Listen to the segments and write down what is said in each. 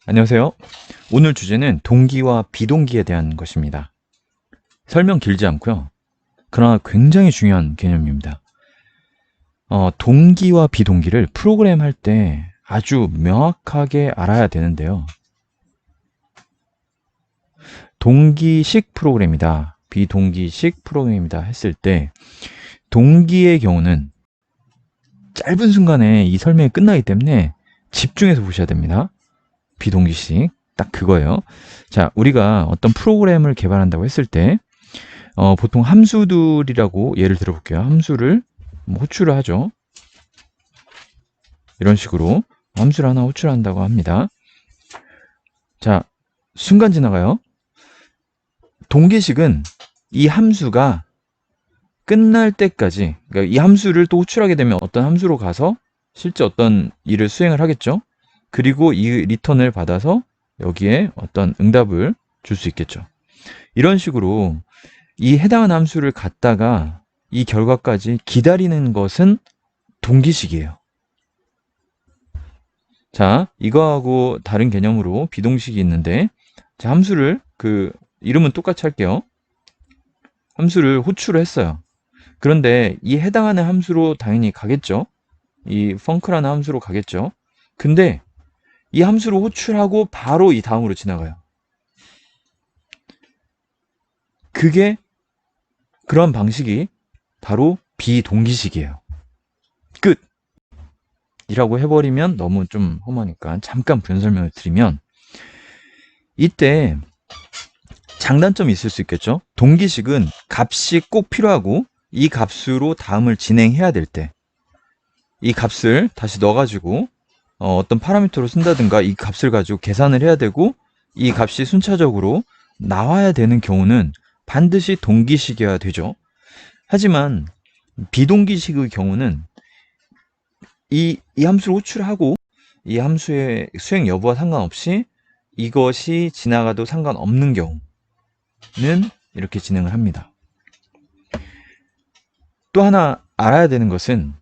안녕하세요. 오늘 주제는 동기와 비동기에 대한 것입니다. 설명 길지 않고요. 그러나 굉장히 중요한 개념입니다. 동기와 비동기를 프로그램 할 때 아주 명확하게 알아야 되는데요. 동기식 프로그램이다, 비동기식 프로그램이다 했을 때 동기의 경우는 짧은 순간에 이 설명이 끝나기 때문에 집중해서 보셔야 됩니다. 비동기식, 딱 그거예요. 자, 우리가 어떤 프로그램을 개발한다고 했을 때 보통 함수들이라고 예를 들어볼게요. 함수를 호출을 하죠. 이런 식으로 함수를 하나 호출한다고 합니다. 자, 순간 지나가요. 동기식은 이 함수가 끝날 때까지, 그러니까 이 함수를 또 호출하게 되면 어떤 함수로 가서 실제 어떤 일을 수행을 하겠죠. 그리고 이 리턴을 받아서 여기에 어떤 응답을 줄 수 있겠죠. 이런 식으로 이 해당하는 함수를 갖다가 이 결과까지 기다리는 것은 동기식이에요. 자, 이거하고 다른 개념으로 비동식이 있는데, 자, 함수를 이름은 똑같이 할게요. 함수를 호출을 했어요. 그런데 이 해당하는 함수로 당연히 가겠죠. 이 func라는 함수로 가겠죠. 근데 이 함수를 호출하고 바로 이 다음으로 지나가요. 그런 방식이 바로 비동기식이에요. 끝! 이라고 해버리면 너무 좀 험하니까 잠깐 부연 설명을 드리면, 이때 장단점이 있을 수 있겠죠. 동기식은 값이 꼭 필요하고 이 값으로 다음을 진행해야 될 때 이 값을 다시 넣어가지고 어떤 파라미터로 쓴다든가 이 값을 가지고 계산을 해야 되고 이 값이 순차적으로 나와야 되는 경우는 반드시 동기식이어야 되죠. 하지만 비동기식의 경우는 이 함수를 호출하고 이 함수의 수행 여부와 상관없이 이것이 지나가도 상관없는 경우는 이렇게 진행을 합니다. 또 하나 알아야 되는 것은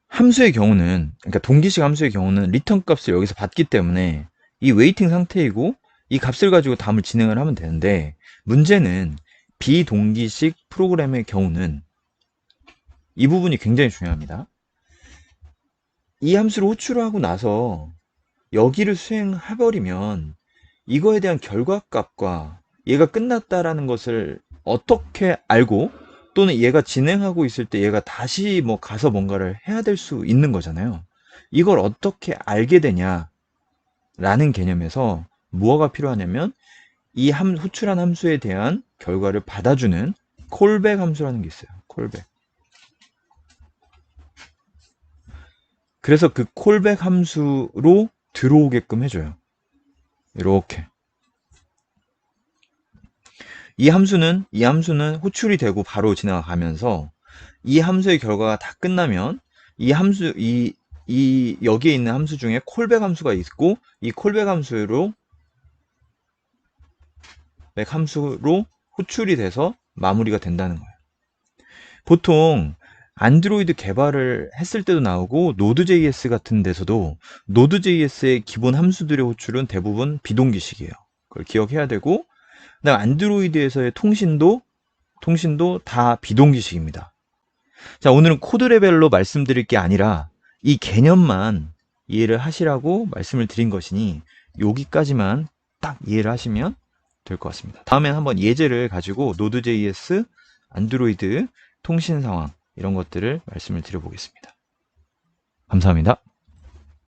함수의 경우는, 그러니까 동기식 함수의 경우는 리턴 값을 여기서 받기 때문에 이 웨이팅 상태이고 이 값을 가지고 다음을 진행을 하면 되는데, 문제는 비동기식 프로그램의 경우는 이 부분이 굉장히 중요합니다. 이 함수를 호출하고 나서 여기를 수행해버리면 이거에 대한 결과값과 얘가 끝났다라는 것을 어떻게 알고, 또는 얘가 진행하고 있을 때 얘가 다시 가서 뭔가를 해야 될 수 있는 거잖아요. 이걸 어떻게 알게 되냐라는 개념에서 무엇가 필요하냐면 이 호출한 함수에 대한 결과를 받아주는 콜백 함수라는 게 있어요. 콜백. 그래서 그 콜백 함수로 들어오게끔 해줘요. 이렇게. 이 함수는 호출이 되고 바로 지나가면서 이 함수의 결과가 다 끝나면 여기에 있는 함수 중에 콜백 함수가 있고 이 콜백 함수로 호출이 돼서 마무리가 된다는 거예요. 보통 안드로이드 개발을 했을 때도 나오고 노드.js 같은 데서도 노드.js의 기본 함수들의 호출은 대부분 비동기식이에요. 그걸 기억해야 되고, 그다음 안드로이드에서의 통신도 다 비동기식입니다. 자, 오늘은 코드 레벨로 말씀드릴 게 아니라 이 개념만 이해를 하시라고 말씀을 드린 것이니 여기까지만 딱 이해를 하시면 될 것 같습니다. 다음엔 한번 예제를 가지고 노드.js, 안드로이드 통신 상황 이런 것들을 말씀을 드려보겠습니다. 감사합니다.